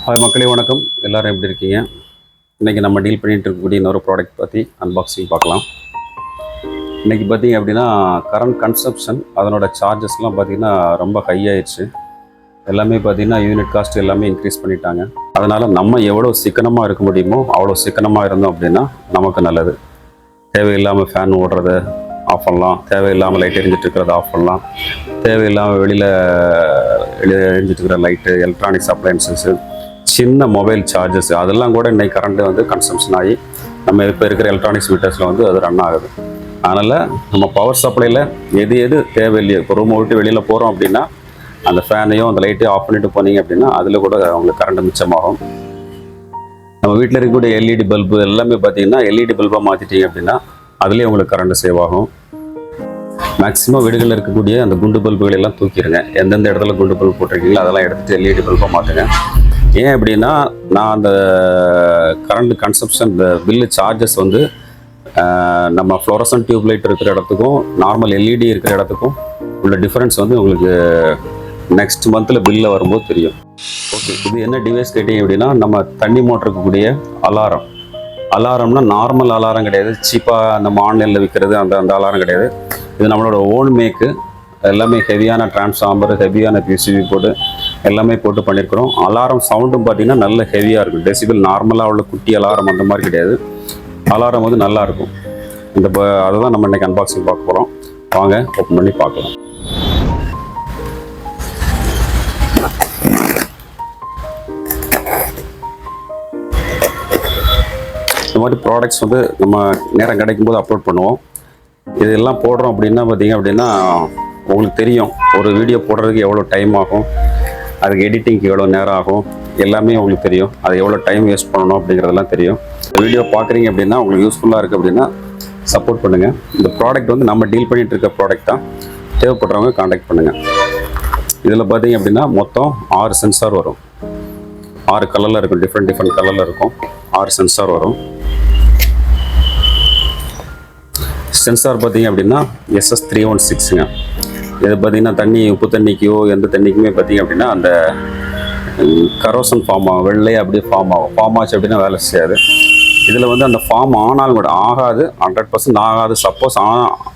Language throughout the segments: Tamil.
ஹாய் மக்களே வணக்கம். எல்லோரும் எப்படி இருக்கீங்க? இன்றைக்கி நம்ம டீல் பண்ணிகிட்டு இருக்கக்கூடிய இன்னொரு ப்ராடக்ட் பற்றி அன்பாக்சிங் பார்க்கலாம். இன்றைக்கி பார்த்திங்க அப்படின்னா கரண்ட் கன்சப்ஷன் அதனோட சார்ஜஸ்லாம் பார்த்திங்கன்னா ரொம்ப ஹை ஆயிடுச்சு. எல்லாமே பார்த்திங்கன்னா யூனிட் காஸ்ட் எல்லாமே இன்க்ரீஸ் பண்ணிட்டாங்க. அதனால் நம்ம எவ்வளோ சிக்கனமாக இருக்க முடியுமோ அவ்வளோ சிக்கனமாக இருந்தோம் அப்படின்னா நமக்கு நல்லது. தேவையில்லாமல் ஃபேன் ஓடுறத ஆஃப் பண்ணலாம், தேவையில்லாமல் லைட் எரிஞ்சிட்டு இருக்கிறத ஆஃப் பண்ணலாம், தேவையில்லாமல் வெளியில் எரிஞ்சிட்டு இருக்கிற லைட்டு, எலக்ட்ரானிக்ஸ் அப்ளையன்சஸ்ஸு, சின்ன மொபைல் சார்ஜஸ் அதெல்லாம் கூட இன்றைக்கி கரண்ட்டு வந்து கன்சம்ஷன் ஆகி நம்ம இப்போ இருக்கிற எலக்ட்ரானிக்ஸ் மீட்டர்ஸில் வந்து அது ரன் ஆகுது. அதனால் நம்ம பவர் சப்ளையில் எது தேவையில்லையோ, இப்போ ரூமை விட்டு வெளியில் போகிறோம் அப்படின்னா அந்த ஃபேனையும் அந்த லைட்டையும் ஆஃப் பண்ணிட்டு போனீங்க அப்படின்னா அதில் கூட அவங்களுக்கு கரண்ட் மிச்சமாகும். நம்ம வீட்டில் இருக்கக்கூடிய எல்இடி பல்பு எல்லாமே பார்த்தீங்கன்னா எல்இடி பல்பாக மாற்றிட்டீங்க அப்படின்னா அதுலேயே உங்களுக்கு கரண்ட் சேவ் ஆகும். மேக்ஸிமம் வீடுகளில் இருக்கக்கூடிய அந்த குண்டு பல்புகள் எல்லாம் தூக்கிடுங்க. எந்தெந்த இடத்துல குண்டு பல்பு போட்டிருக்கீங்களோ அதெல்லாம் எடுத்துகிட்டு எல்இடி பல்பாக மாற்றுங்க. ஏன் அப்படின்னா நான் அந்த கரண்ட் கன்சப்ஷன் இந்த பில்லு சார்ஜஸ் வந்து நம்ம ஃப்ளோரசன் டியூப் லைட் இருக்கிற இடத்துக்கும் நார்மல் எல்இடி இருக்கிற இடத்துக்கும் உள்ள டிஃப்ரென்ஸ் வந்து உங்களுக்கு நெக்ஸ்ட் மந்தில் பில்லில் வரும்போது தெரியும். ஓகே, இது என்ன டிவைஸ் கேட்டீங்க அப்படின்னா நம்ம தண்ணி மோட்டருக்கு கூடிய அலாரம்னா நார்மல் அலாரம் கிடையாது, சீப்பாக நம்ம ஆன்லைனில் விற்கிறது அந்த அலாரம் கிடையாது. இது நம்மளோட ஓன் மேக்கு. எல்லாமே ஹெவியான டிரான்ஸ்ஃபார்மர், ஹெவியான பிசிபி போர்டு எல்லாமே போட்டு பண்ணியிருக்கிறோம். அலாரம் சவுண்டும் பார்த்தீங்கன்னா நல்ல ஹெவியாக இருக்கும். டெசிபிள் நார்மலாக உள்ள குட்டி அலாரம் அந்த மாதிரி கிடையாது. அலாரம் வந்து நல்லாயிருக்கும். அதை தான் நம்ம இன்றைக்கி அன்பாக்சிங் பார்க்க போகிறோம். வாங்க ஓப்பன் பண்ணி பார்க்கலாம். இந்த மாதிரி ப்ராடக்ட்ஸ் வந்து நம்ம நேரம் கிடைக்கும் போது அப்லோட் பண்ணுவோம். இதெல்லாம் போடுறோம் அப்படின்னா பார்த்தீங்க அப்படின்னா உங்களுக்கு தெரியும் ஒரு வீடியோ போடுறதுக்கு எவ்வளோ டைம் ஆகும், அதுக்கு எடிட்டிங்க்கு எவ்வளோ நேரம் ஆகும், எல்லாமே உங்களுக்கு தெரியும். அது எவ்வளோ டைம் வேஸ்ட் பண்ணணும் அப்படிங்கிறதெல்லாம் தெரியும். இந்த வீடியோ பார்க்குறீங்க அப்படின்னா உங்களுக்கு யூஸ்ஃபுல்லாக இருக்குது அப்படின்னா சப்போர்ட் பண்ணுங்கள். இந்த ப்ராடக்ட் வந்து நம்ம டீல் பண்ணிகிட்டு இருக்க ப்ராடக்ட் தான். தேவைப்படுறவங்க காண்டாக்ட் பண்ணுங்கள். இதில் பார்த்தீங்க அப்படின்னா மொத்தம் 6 சென்சார் வரும். 6 கலரில் இருக்கும், டிஃப்ரெண்ட் கலரில் இருக்கும். 6 சென்சார் வரும். சென்சார் பார்த்தீங்க அப்படின்னா SS316ங்க. இது பார்த்தீங்கன்னா தண்ணி, உப்பு தண்ணிக்கோ எந்த தண்ணிக்குமே பார்த்தீங்க அப்படின்னா அந்த கரோசன் ஃபார்ம் ஆகும், வெள்ளையே அப்படியே ஃபார்ம் ஆச்சு அப்படின்னா வேலை செய்யாது. இதில் வந்து அந்த ஃபார்ம் ஆனாலும் கூட ஆகாது, 100% ஆகாது. சப்போஸ்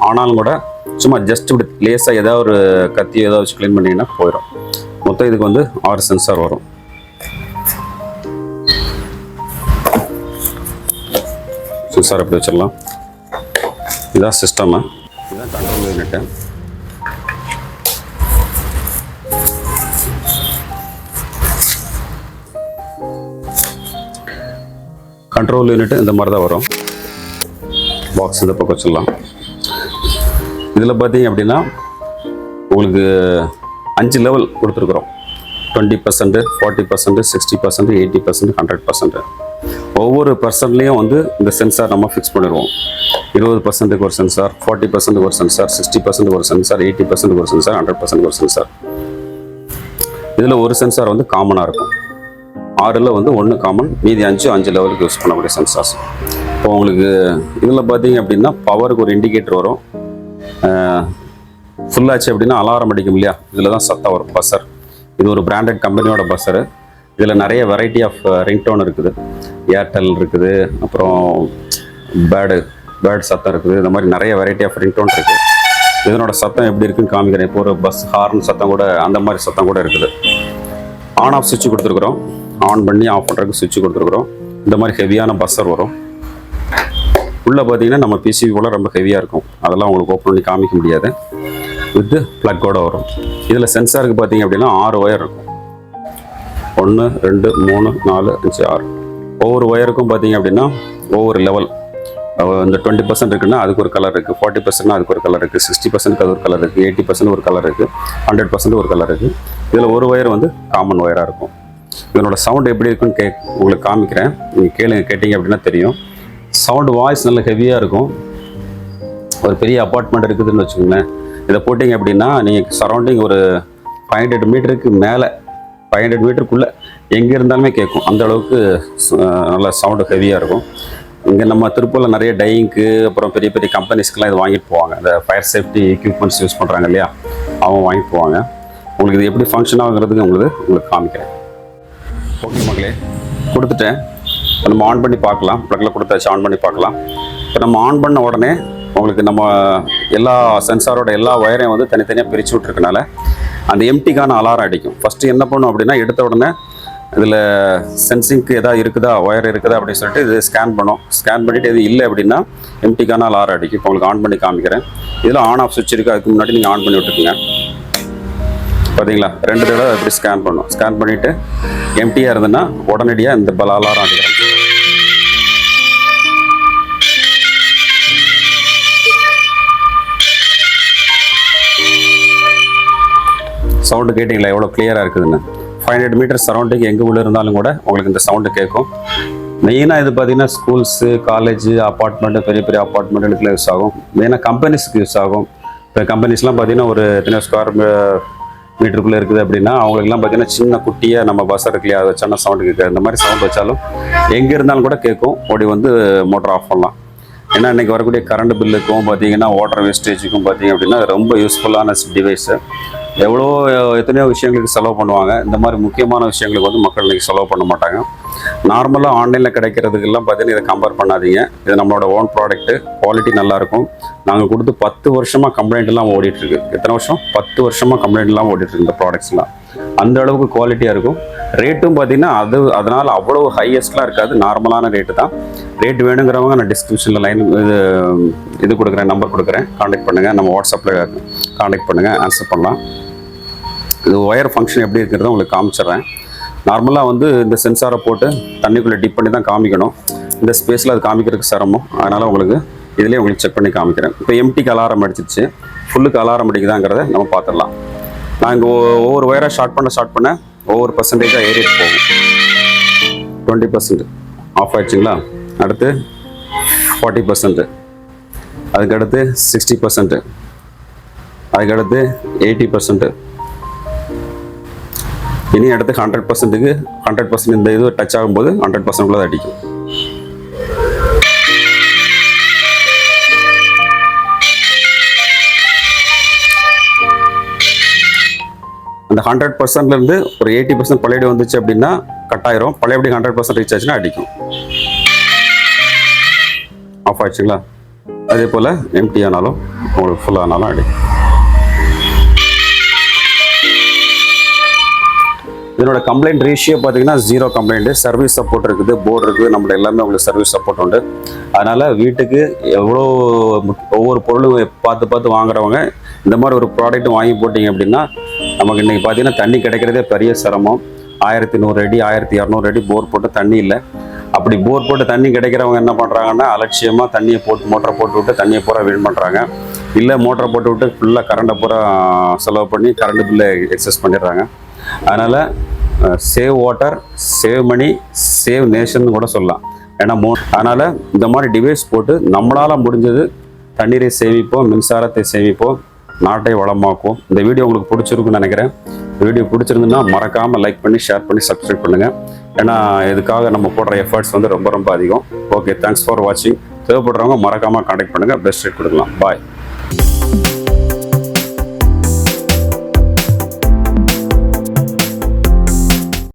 ஆனாலும் கூட சும்மா ஜஸ்ட் இப்படி லேஸாக ஏதாவது ஒரு கத்தியோ ஏதாவது வச்சு க்ளீன் பண்ணிங்கன்னா போயிடும். மொத்தம் இதுக்கு வந்து 6 சென்சார் வரும். சென்சார் எப்படி வச்சிடலாம். இதுதான் சிஸ்டமு, இதுதான் கண்ட்ரோல் யூனிட்டு. கண்ட்ரோல் யூனிட்டு இந்த மாதிரி தான் வரும். பாக்ஸ் இந்த பக்கம் வச்சிடலாம். இதில் பார்த்தீங்க அப்படின்னா உங்களுக்கு 5 லெவல் கொடுத்துருக்குறோம். 20%, 40%, 60%, 80%, 100%. ஒவ்வொரு பர்சன்ட்லேயும் வந்து இந்த சென்சார் நம்ம ஃபிக்ஸ் பண்ணிடுவோம். 20%க்கு ஒரு சென்சார், 40%க்கு ஒரு சென்சார், 60%க்கு ஒரு சென்சார், 80%க்கு ஒரு சென்சார், 100%க்கு ஒரு சென்சார். இதில் ஒரு சென்சார் வந்து காமனாக இருக்கும். 6ல் வந்து 1 காமன், மீதி 5 லெவலுக்கு யூஸ் பண்ணக்கூடிய சென்சார்ஸ். இப்போ உங்களுக்கு இதில் பார்த்தீங்க அப்படின்னா பவருக்கு ஒரு இண்டிகேட்டர் வரும். ஃபுல்லாச்சு அப்படின்னா அலாரம் அடிக்கும் இல்லையா, இதில் தான் சத்தம் வரும். பஸ்ஸர், இது ஒரு பிராண்டட் கம்பெனியோட பஸ்ஸரு. இதில் நிறைய வெரைட்டி ஆஃப் ரிங்டோன் இருக்குது. ஏர்டெல் இருக்குது, அப்புறம் பேர்ட் சத்தம் இருக்குது. இந்த மாதிரி நிறைய வெரைட்டி ஆஃப் ரிங்டோன் இருக்குது. இதனோட சத்தம் எப்படி இருக்குன்னு காமிக்கிறேன். இப்போ ஒரு பஸ் ஹார்ன் சத்தம் கூட, அந்த மாதிரி சத்தம் கூட இருக்குது. ஆன் ஆஃப் சுவிட்ச் கொடுத்துருக்குறோம். ஆன் பண்ணி ஆஃப் பண்ணுறதுக்கு சுவிட்ச் கொடுத்துருக்குறோம். இந்த மாதிரி ஹெவியான பஸ்ஸர் வரும். உள்ளே பார்த்தீங்கன்னா நம்ம பிசிபி போல் ரொம்ப ஹெவியாக இருக்கும். அதெல்லாம் உங்களுக்கு ஓப்பன் பண்ணி காமிக்க முடியாது. வித்து ப்ளக்கோட வரும். இதில் சென்சாருக்கு பார்த்தீங்க அப்படின்னா 6 ஒயர் இருக்கும். 1, 2, 3, 4, 5, 6. ஒவ்வொரு ஒயருக்கும் பார்த்தீங்க அப்படின்னா ஒவ்வொரு லெவல். இந்த 20% இருக்குன்னா அதுக்கு ஒரு கலர் இருக்குது, 40%னா அதுக்கு ஒரு கலர் இருக்குது, 60%க்கு அது ஒரு கலர் இருக்குது, 80% ஒரு கலர் இருக்குது, 100% ஒரு கலர் இருக்குது. இதில் ஒரு ஒயர் வந்து காமன் ஒயராக இருக்கும். இதனோட சவுண்ட் எப்படி இருக்குன்னு உங்களுக்கு காமிக்கிறேன். நீங்கள் கேட்டிங்க அப்படின்னா தெரியும். சவுண்டு வாய்ஸ் நல்ல ஹெவியாக இருக்கும். ஒரு பெரிய அப்பார்ட்மெண்ட் இருக்குதுன்னு வச்சுக்கோங்களேன். இதை போட்டிங்க அப்படின்னா நீங்கள் சரௌண்டிங் ஒரு 500 மீட்டருக்கு மேலே, 500 மீட்டருக்குள்ளே எங்கே இருந்தாலுமே கேட்கும். அந்த அளவுக்கு நல்ல சவுண்டு ஹெவியாக இருக்கும். இங்கே நம்ம திருப்பூரில் நிறைய டையிங்க்கு, அப்புறம் பெரிய பெரிய கம்பெனிஸ்க்கெலாம் இது வாங்கிட்டு போவாங்க. இந்த ஃபயர் சேஃப்டி எக்யூப்மெண்ட்ஸ் யூஸ் பண்ணுறாங்க இல்லையா, அவங்க வாங்கிட்டு போவாங்க. உங்களுக்கு இது எப்படி ஃபங்க்ஷன் ஆகுங்கிறதுக்கு உங்களுக்கு காமிக்கிறேன். ஓகே மக்களே, கொடுத்துட்டேன். இப்போ நம்ம ஆன் பண்ணி பார்க்கலாம். ப்ளக்கில் கொடுத்தாச்சு, ஆன் பண்ணி பார்க்கலாம். இப்போ நம்ம ஆன் பண்ண உடனே உங்களுக்கு நம்ம எல்லா சென்சாரோட எல்லா ஒயரையும் வந்து தனித்தனியாக பிரித்து விட்ருக்கனால அந்த எம்டிக்கான அலாரம் அடிக்கும். ஃபஸ்ட்டு என்ன பண்ணும் அப்படின்னா, எடுத்த உடனே இதில் சென்சிங்க்கு எதாவது இருக்குதா, ஒயர் இருக்குதா அப்படின்னு சொல்லிட்டு இது ஸ்கேன் பண்ணும். ஸ்கேன் பண்ணிவிட்டு எது இல்லை அப்படின்னா எம்டிக்கான அலாரம் அடிக்கும். இப்போ உங்களுக்கு ஆன் பண்ணி காமிக்கிறேன். இதில் ஆன் ஆஃப் சுவிட்ச் இருக்குது, அதுக்கு முன்னாடி நீங்கள் ஆன் பண்ணி விட்டுருக்குங்க. பார்த்தீங்களா, 2 தடவை எப்படி ஸ்கேன் பண்ணும். ஸ்கேன் பண்ணிவிட்டு எம்டியாக இருந்ததுன்னா உடனடியாக இந்த அலாரம் அடிக்கிறேன். சவுண்டு கேட்டிங்களா எவ்வளோ கிளியராக இருக்குதுன்னு. 500 மீட்டர் சரௌண்டிங் எங்கே உள்ள இருந்தாலும் கூட உங்களுக்கு இந்த சவுண்டு கேட்கும். மெயினாக இது பார்த்தீங்கன்னா ஸ்கூல்ஸு, காலேஜு, அப்பார்ட்மெண்ட்டு, பெரிய பெரிய அப்பார்ட்மெண்ட்டுகளுக்குலாம் யூஸ் ஆகும். மெயினாக கம்பெனிஸ்க்கு யூஸ் ஆகும். இப்போ கம்பெனிஸ்லாம் பார்த்தீங்கன்னா ஒரு எத்தனை ஸ்கொயர் மீட்டருக்குள்ளே இருக்குது அப்படின்னா அவங்களுக்குலாம் பார்த்தீங்கன்னா சின்ன குட்டியாக நம்ம பஸ் இருக்குல்லையா, அதை வச்சோன்னா சவுண்டு கேட்குது. இந்த மாதிரி சவுண்ட் வச்சாலும் எங்கே இருந்தாலும் கூட கேட்கும். ஓடி வந்து மோட்டர் ஆஃப் பண்ணலாம். ஏன்னா இன்றைக்கி வரக்கூடிய கரண்ட் பில்லுக்கும் பார்த்தீங்கன்னா வாட்டர் வேஸ்டேஜுக்கும் பார்த்தீங்க அப்படின்னா ரொம்ப யூஸ்ஃபுல்லான டிவைஸு. எத்தனையோ விஷயங்களுக்கு செலவு பண்ணுவாங்க. இந்த மாதிரி முக்கியமான விஷயங்களுக்கு வந்து மக்கள் இன்றைக்கி செலவு பண்ண மாட்டாங்க. நார்மலாக ஆன்லைனில் கிடைக்கிறதுக்கெல்லாம் பார்த்தீங்கன்னா இதை கம்பேர் பண்ணாதீங்க. இது நம்மளோட ஓன் ப்ராடக்ட்டு, குவாலிட்டி நல்லாயிருக்கும். நாங்கள் கொடுத்து 10 வருஷமாக கம்ப்ளைண்ட் இல்லாமல் ஓடிட்டுருக்கு. எத்தனை வருஷம்? 10 வருஷமாக கம்ப்ளைண்ட் இல்லாமல் ஓடிட்டுருக்கு இந்த ப்ராடக்ட்ஸ்லாம். அந்த அளவுக்கு குவாலிட்டியாக இருக்கும். ரேட்டும் பார்த்தீங்கன்னா அதனால் அவ்வளோ ஹையஸ்ட்லாம் இருக்காது, நார்மலான ரேட்டு தான். ரேட் வேணுங்கிறவங்க நான் டிஸ்கிரிப்ஷனில் இது கொடுக்குறேன், நம்பர் கொடுக்குறேன், காண்டாக்ட் பண்ணுங்கள். நம்ம வாட்ஸ்அப்பில் காண்டாக்ட் பண்ணுங்கள், ஆன்சர் பண்ணலாம். இது ஒயர் ஃபங்க்ஷன் எப்படி இருக்கிறத உங்களுக்கு காமிச்சிட்றேன். நார்மலாக வந்து இந்த சென்சாரை போட்டு தண்ணிக்குள்ளே டிப் பண்ணி தான் காமிக்கணும். இந்த ஸ்பேஸில் அது காமிக்கிறதுக்கு சிரமம். அதனால் உங்களுக்கு இதிலே உங்களுக்கு செக் பண்ணி காமிக்கிறேன். இப்போ எம்டிக்கு அலாரம் அடிச்சிச்சு, ஃபுல்லுக்கு அலாரம் அடிக்குதாங்கிறத நம்ம பார்த்துடலாம். நான் இங்கே ஒவ்வொரு ஒயராக ஸ்டார்ட் பண்ண ஒவ்வொரு பர்சன்டேஜாக ஏறிட்டு போகும். 20% ஆஃப் ஆகிடுச்சிங்களா. அடுத்து 40%, அதுக்கடுத்து 60%, அதுக்கடுத்து 80%. இனி அடுத்து 100%க்கு 100% இந்த இது டச் ஆகும்போது 100% தான் அடிக்கும். அந்த 100%லேருந்து ஒரு 80% பழையபடி வந்துச்சு அப்படின்னா கட் ஆயிரும். பழையபடி 100% ரீச் ஆச்சுன்னா அடிக்கும். ஆஃப் ஆயிடுச்சுங்களா. அதே போல் எம்டி ஆனாலும் உங்களுக்கு ஃபுல் ஆனாலும் அடிக்கும். இதனோட கம்ப்ளைண்ட் ரேஷியோ பார்த்தீங்கன்னா 0 கம்ப்ளைண்ட்டு. சர்வீஸ் சப்போர்ட் இருக்குது, போர்டு இருக்குது, நம்மளோட எல்லாமே உங்களுக்கு சர்வீஸ் சப்போர்ட் உண்டு. அதனால் வீட்டுக்கு எவ்வளோ ஒவ்வொரு பொருளும் பார்த்து வாங்குறவங்க இந்த மாதிரி ஒரு ப்ராடக்ட் வாங்கி போட்டிங்க அப்படின்னா நமக்கு இன்றைக்கி பார்த்தீங்கன்னா தண்ணி கிடைக்கிறதே பெரிய சிரமம். 1100 அடி 1200 அடி போர் போட்டு தண்ணி இல்லை. அப்படி போர் போட்டு தண்ணி கிடைக்கிறவங்க என்ன பண்ணுறாங்கன்னா அலட்சியமாக தண்ணியை மோட்டரை போட்டு விட்டு தண்ணியை பூரா வீண் பண்ணுறாங்க. இல்லை மோட்டரை போட்டு விட்டு ஃபுல்லாக கரண்ட்டை பூரா செலவு பண்ணி கரண்ட் பில்லை எக்ஸஸ் பண்ணிடுறாங்க. அதனால் save water, save money, save nation கூட சொல்லலாம். ஏன்னா அதனால் இந்த மாதிரி டிவைஸ் போட்டு நம்மளால் முடிஞ்சது தண்ணீரை சேமிப்போம், மின்சாரத்தை சேமிப்போம், நாட்டை வளமாக்குவோம். இந்த வீடியோ உங்களுக்கு பிடிச்சிருக்குன்னு நினைக்கிறேன். இந்த வீடியோ பிடிச்சிருந்துன்னா மறக்காமல் லைக் பண்ணி, ஷேர் பண்ணி, சப்ஸ்கிரைப் பண்ணுங்கள். ஏன்னா இதுக்காக நம்ம போடுற எஃபர்ட்ஸ் வந்து ரொம்ப அதிகம். ஓகே, தேங்க்ஸ் ஃபார் வாட்சிங். தேவைப்படுறவங்க மறக்காமல் கான்டாக்ட் பண்ணுங்கள். பெஸ்ட் ரேட் கொடுக்கலாம். பாய்.